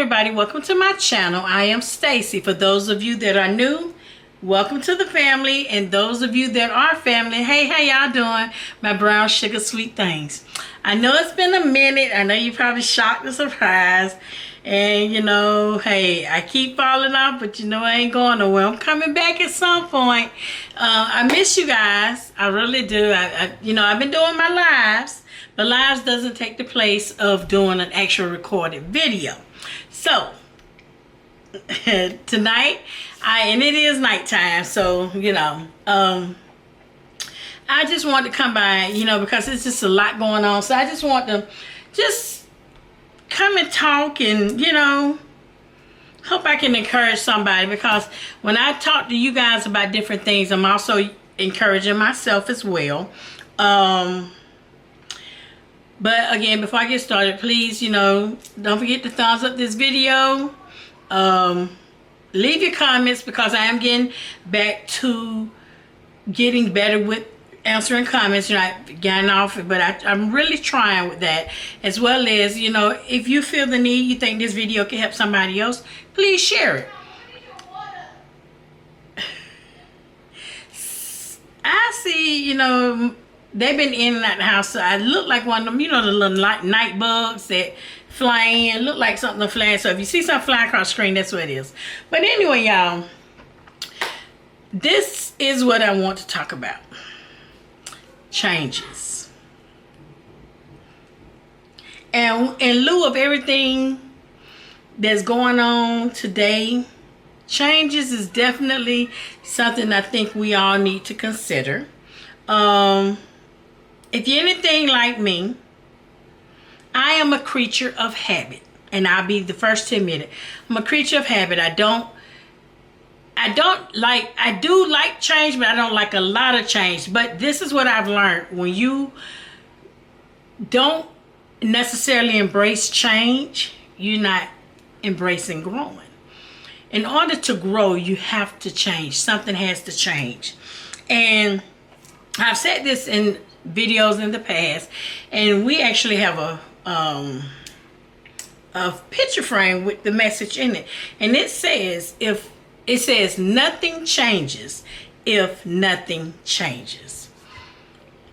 everybody, welcome to my channel. I am Stacy. For those of you that are new, welcome to the family, and those of you that are family, hey, how y'all doing? My brown sugar sweet things. I know it's been a minute. I know you're probably shocked and surprised, and you know, hey, I keep falling off, but you know I ain't going nowhere. I'm coming back at some point. I miss you guys. I really do. I've been doing my lives, but lives doesn't take the place of doing an actual recorded video. So tonight, and it is nighttime, so I just want to come by, because it's just a lot going on. So I just want to just come and talk and hope I can encourage somebody, because when I talk to you guys about different things, I'm also encouraging myself as well. But again, before I get started, please, don't forget to thumbs up this video. Leave your comments, because I am getting back to getting better with answering comments. I've gotten off it, but I'm really trying with that. As well as, if you feel the need, you think this video can help somebody else, please share it. I see, they've been in and out the house, so I look like one of them, the little night bugs that fly in. Look like something flying. So if you see something flying across the screen, that's what it is. But anyway, y'all, this is what I want to talk about. Changes. And in lieu of everything that's going on today, changes is definitely something I think we all need to consider. If you're anything like me, I am a creature of habit, and I'll be the first to admit it. I'm a creature of habit. I do like change, but I don't like a lot of change. But this is what I've learned. When you don't necessarily embrace change, you're not embracing growing. In order to grow, you have to change. Something has to change. And I've said this in videos in the past, and we actually have a picture frame with the message in it, and it says nothing changes if nothing changes.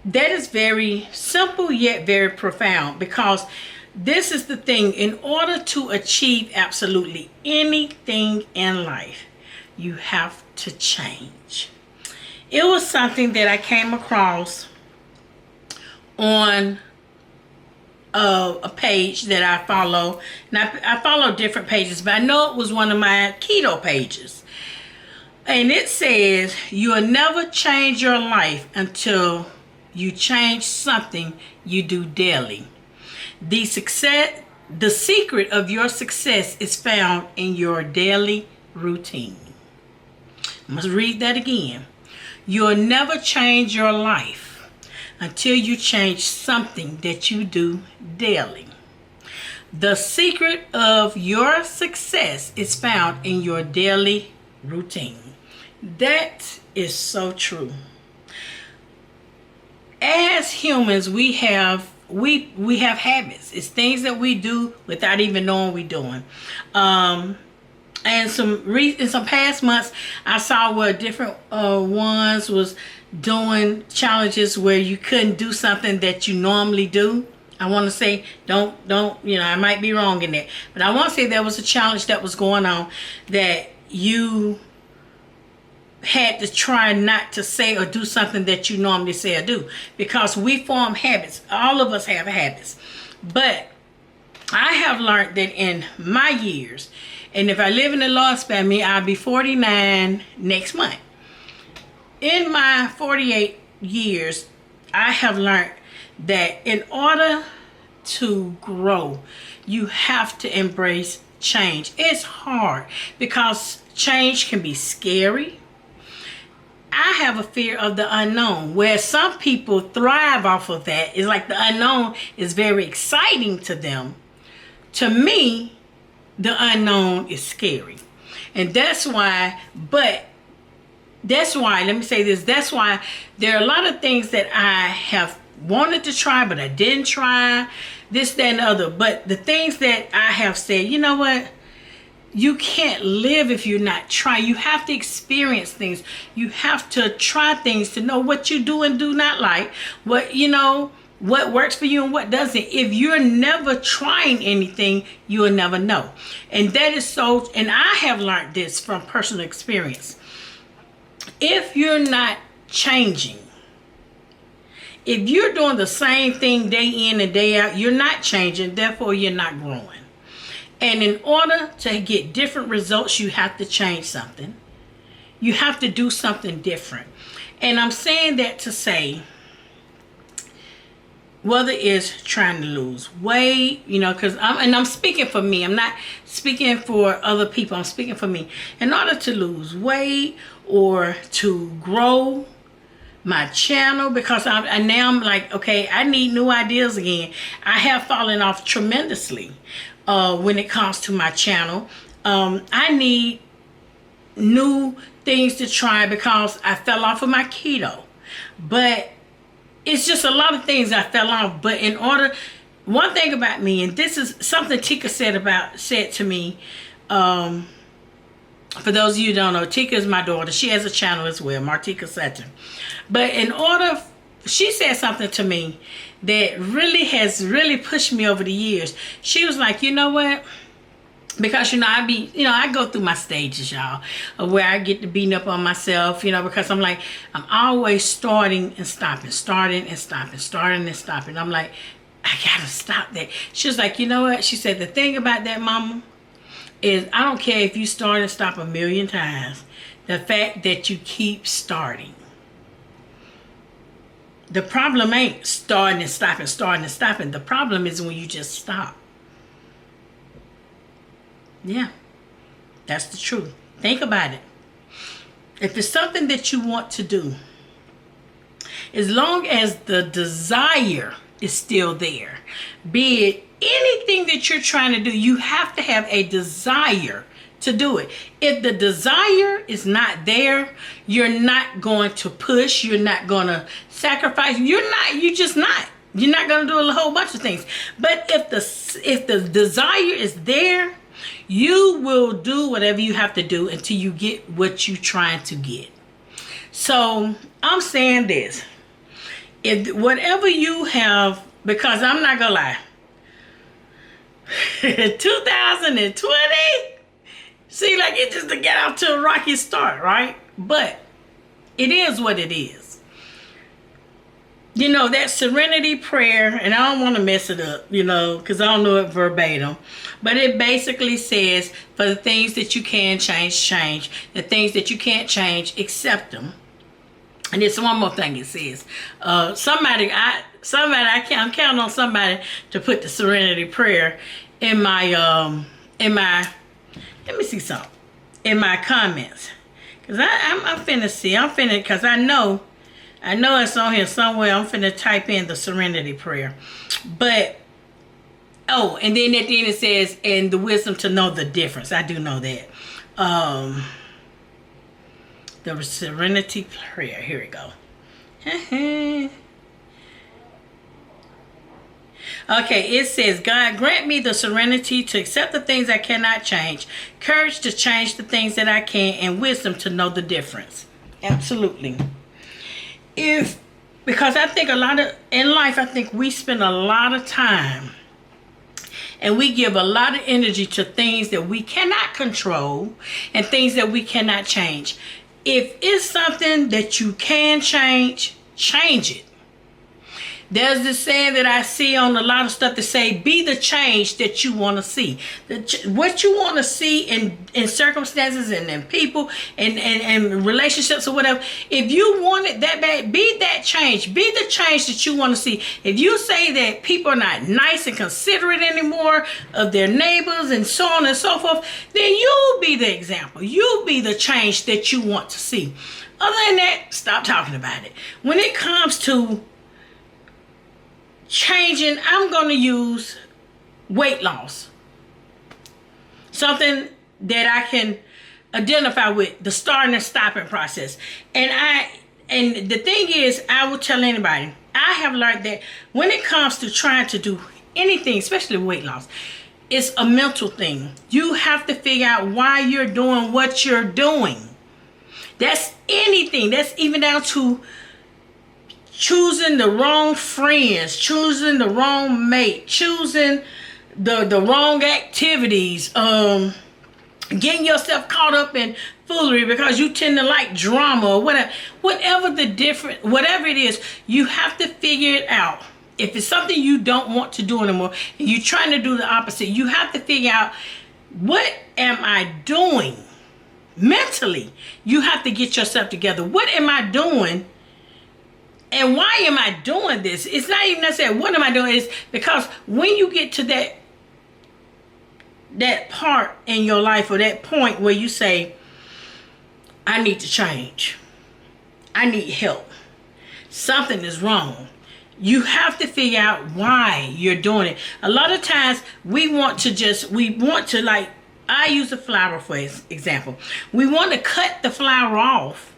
That is very simple yet very profound, because this is the thing. In order to achieve absolutely anything in life, you have to change. It was something that I came across on a page that I follow. Now, I follow different pages, but I know it was one of my keto pages. And it says, you'll never change your life until you change something you do daily. The secret of your success is found in your daily routine. I must read that again. You'll never change your life until you change something that you do daily. The secret of your success is found in your daily routine. That is so true. As humans, we have habits. It's things that we do without even knowing we're doing. And in some past months, I saw where different ones was doing challenges where you couldn't do something that you normally do. I want to say, don't, I might be wrong in that, but I want to say there was a challenge that was going on that you had to try not to say or do something that you normally say or do, because we form habits. All of us have habits. But I have learned that in my years, and if I live in the Lord's family, I'll be 49 next month. In my 48 years, I have learned that in order to grow, you have to embrace change. It's hard because change can be scary. I have a fear of the unknown, where some people thrive off of that. It's like the unknown is very exciting to them. To me, the unknown is scary. And that's why, let me say this, that's why there are a lot of things that I have wanted to try, but I didn't try, this, that, and the other. But the things that I have said, you know what, you can't live if you're not trying. You have to experience things. You have to try things to know what you do and do not like, what, you know, what works for you and what doesn't. If you're never trying anything, you will never know. And that is so, and I have learned this from personal experience. If you're not changing, if you're doing the same thing day in and day out, you're not changing, therefore you're not growing. And in order to get different results, you have to change something. You have to do something different. And I'm saying that to say, whether it's trying to lose weight, you know, because I'm speaking for me. I'm not speaking for other people. I'm speaking for me. In order to lose weight or to grow my channel, because now I'm like, okay, I need new ideas again. I have fallen off tremendously when it comes to my channel. I need new things to try because I fell off of my keto. But it's just a lot of things I fell off. But in order, one thing about me, and this is something Tika said to me, for those of you who don't know, Tika is my daughter. She has a channel as well, Martika Sutton. But in order, she said something to me that has really pushed me over the years. She was like, you know what? Because, you know, I go through my stages, y'all, of where I get to beating up on myself, you know, because I'm like, I'm always starting and stopping, starting and stopping, starting and stopping. I'm like, I gotta stop that. She was like, you know what? She said, the thing about that, mama, is I don't care if you start and stop 1,000,000 times. The fact that you keep starting. The problem ain't starting and stopping, starting and stopping. The problem is when you just stop. Yeah, that's the truth. Think about it. If it's something that you want to do, as long as the desire is still there, be it anything that you're trying to do, you have to have a desire to do it. If the desire is not there, you're not going to push, you're not going to sacrifice, you're not going to do a whole bunch of things. But if the desire is there, you will do whatever you have to do until you get what you're trying to get. So I'm saying this, if whatever you have, because I'm not gonna lie, 2020, see, like it just to get out to a rocky start, right? But it is what it is. You know, that serenity prayer, and I don't want to mess it up, you know, because I don't know it verbatim, but it basically says, for the things that you can change, change. The things that you can't change, accept them. And it's one more thing it says. I'm counting on somebody to put the serenity prayer in my, let me see something, in my comments. Because I'm finna see, because I know it's on here somewhere. I'm finna type in the serenity prayer. But, oh, and then at the end it says, and the wisdom to know the difference. I do know that. The serenity prayer. Here we go. Okay, it says, God, grant me the serenity to accept the things I cannot change, courage to change the things that I can, and wisdom to know the difference. Absolutely. Because I think in life, I think we spend a lot of time and we give a lot of energy to things that we cannot control and things that we cannot change. If it's something that you can change, change it. There's this saying that I see on a lot of stuff that say, be the change that you want to see. What you want to see in circumstances and in people and relationships or whatever. If you want it that bad, be that change. Be the change that you want to see. If you say that people are not nice and considerate anymore of their neighbors and so on and so forth, then you'll be the example. You'll be the change that you want to see. Other than that, stop talking about it. When it comes to changing, I'm going to use weight loss. Something that I can identify with, the starting and stopping process. And the thing is, I will tell anybody, I have learned that when it comes to trying to do anything, especially weight loss, It's a mental thing. You have to figure out why you're doing what you're doing. That's anything. That's even down to choosing the wrong friends, choosing the wrong mate, choosing the wrong activities, getting yourself caught up in foolery because you tend to like drama or whatever it is, you have to figure it out. If it's something you don't want to do anymore and you're trying to do the opposite, you have to figure out, what am I doing mentally? You have to get yourself together. What am I doing? And why am I doing this? It's not even necessarily what am I doing. It's because when you get to that part in your life, or that point where you say, I need to change, I need help, something is wrong, you have to figure out why you're doing it. A lot of times we want to like, I use a flower for example. We want to cut the flower off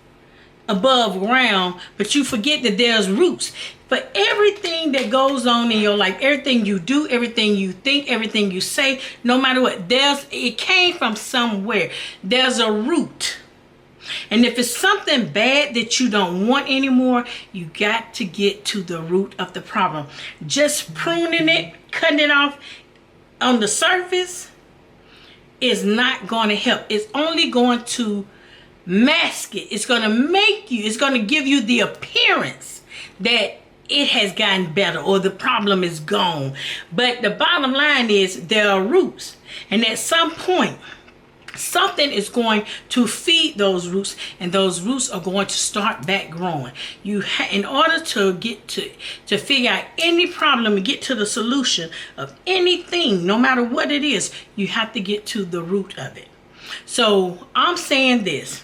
above ground, but you forget that there's roots. For everything that goes on in your life, everything you do, everything you think, everything you say, no matter what, it came from somewhere. There's a root. And if it's something bad that you don't want anymore, you got to get to the root of the problem. Just pruning it, cutting it off on the surface is not going to help. It's only going to mask it. It's going to give you the appearance that it has gotten better or the problem is gone. But the bottom line is there are roots. And at some point, something is going to feed those roots, and those roots are going to start back growing. In order to get to figure out any problem and get to the solution of anything, no matter what it is, you have to get to the root of it. So I'm saying this.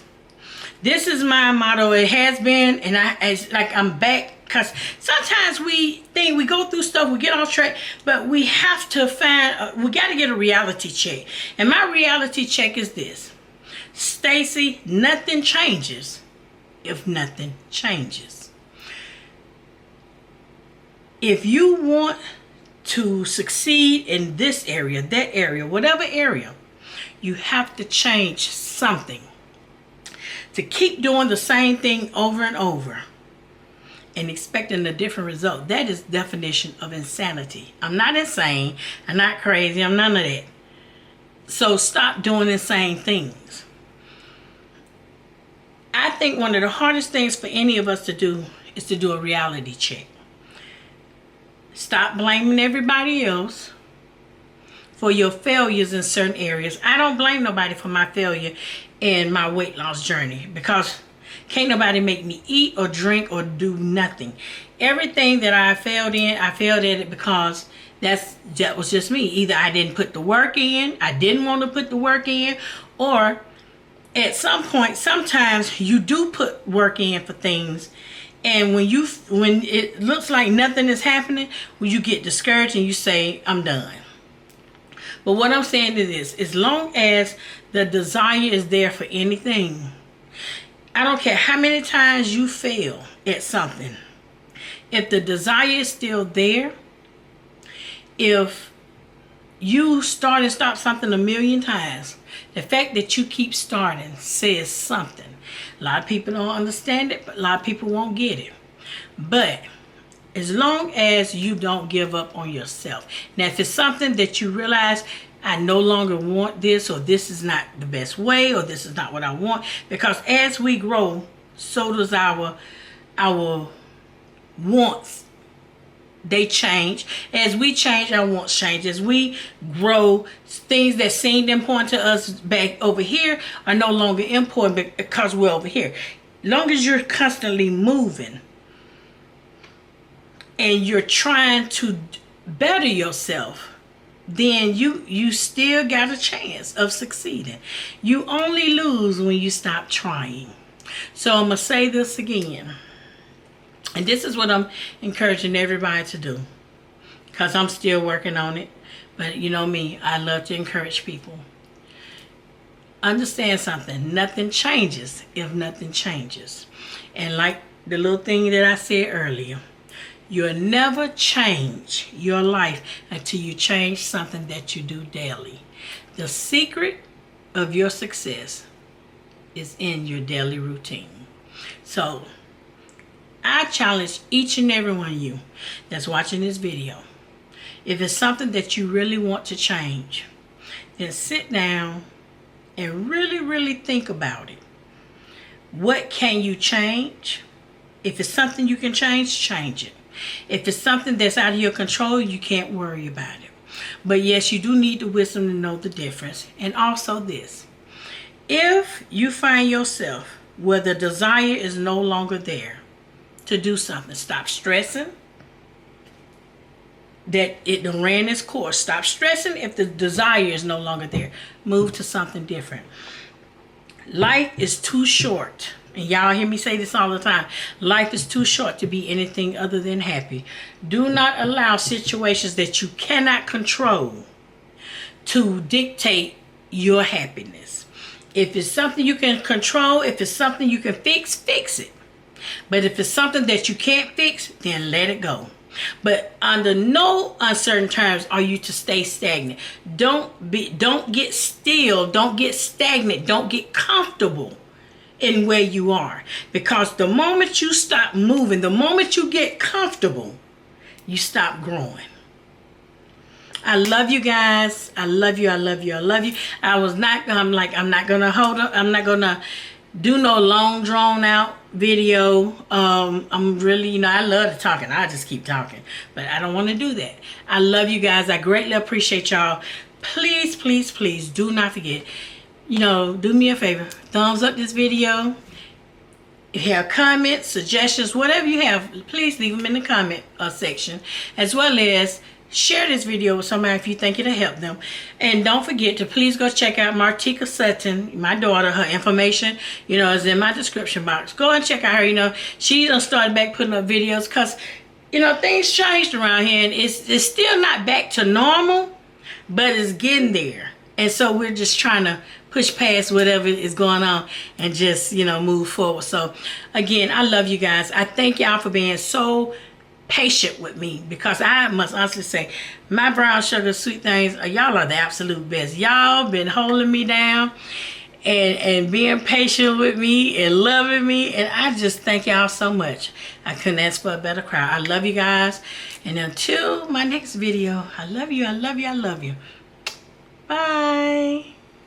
This is my motto. It has been, and I'm back, because sometimes we think we go through stuff, we get off track, but we have to we got to get a reality check. And my reality check is this: Stacy, nothing changes if nothing changes. If you want to succeed in this area, that area, whatever area, you have to change something. To keep doing the same thing over and over and expecting a different result, that is the definition of insanity. I'm not insane. I'm not crazy. I'm none of that. So stop doing the same things. I think one of the hardest things for any of us to do is to do a reality check. Stop blaming everybody else for your failures in certain areas. I don't blame nobody for my failure in my weight loss journey, because can't nobody make me eat or drink or do nothing. Everything that I failed at it because that was just me. Either I didn't put the work in, I didn't want to put the work in, or at some point, sometimes you do put work in for things, and when it looks like nothing is happening, when you get discouraged and you say, I'm done. But what I'm saying is this: as long as the desire is there for anything, I don't care how many times you fail at something, if the desire is still there, if you start and stop something 1,000,000 times, the fact that you keep starting says something. A lot of people don't understand it, but a lot of people won't get it. But as long as you don't give up on yourself. Now, if it's something that you realize, I no longer want this, or this is not the best way, or this is not what I want, because as we grow, so does our wants. They change. As we change, our wants change. As we grow, things that seemed important to us back over here are no longer important because we're over here. Long as you're constantly moving and you're trying to better yourself, then you still got a chance of succeeding. You only lose when you stop trying. So I'm going to say this again. And this is what I'm encouraging everybody to do, because I'm still working on it. But you know me, I love to encourage people. Understand something. Nothing changes if nothing changes. And like the little thing that I said earlier, You'll never change your life until you change something that you do daily. The secret of your success is in your daily routine. So I challenge each and every one of you that's watching this video. If it's something that you really want to change, then sit down and really think about it. What can you change? If it's something you can change it. If it's something that's out of your control, you can't worry about it. But yes, you do need the wisdom to know the difference. And also this, if you find yourself where the desire is no longer there to do something, stop stressing that it done ran its course. Stop stressing if the desire is no longer there. Move to something different. Life is too short. And y'all hear me say this all the time. Life is too short to be anything other than happy. Do not allow situations that you cannot control to dictate your happiness. If it's something you can control, if it's something you can fix, fix it. But if it's something that you can't fix, then let it go. But under no uncertain terms are you to stay stagnant. Don't get still, don't get stagnant, don't get comfortable in where you are. Because the moment you stop moving, the moment you get comfortable, you stop growing. I love you guys. I love you. I love you. I love you. I'm not gonna do no long drawn out video. I'm really, I love to talk and I just keep talking, but I don't want to do that. I love you guys. I greatly appreciate y'all. Please do not forget, do me a favor, thumbs up this video. If you have comments, suggestions, whatever you have, please leave them in the comment section, as well as share this video with somebody if you think it'll help them. And don't forget to please go check out Martika Sutton, my daughter. Her information, is in my description box. Go and check out her. She done started back putting up videos because, things changed around here and it's still not back to normal, but it's getting there. And so we're just trying to push past whatever is going on and just, move forward. So again, I love you guys. I thank y'all for being so patient with me, because I must honestly say my brown sugar sweet things, y'all are the absolute best. Y'all been holding me down and being patient with me and loving me, and I just thank y'all so much. I couldn't ask for a better crowd. I love you guys, and until my next video, I love you. I love you. I love you. Bye.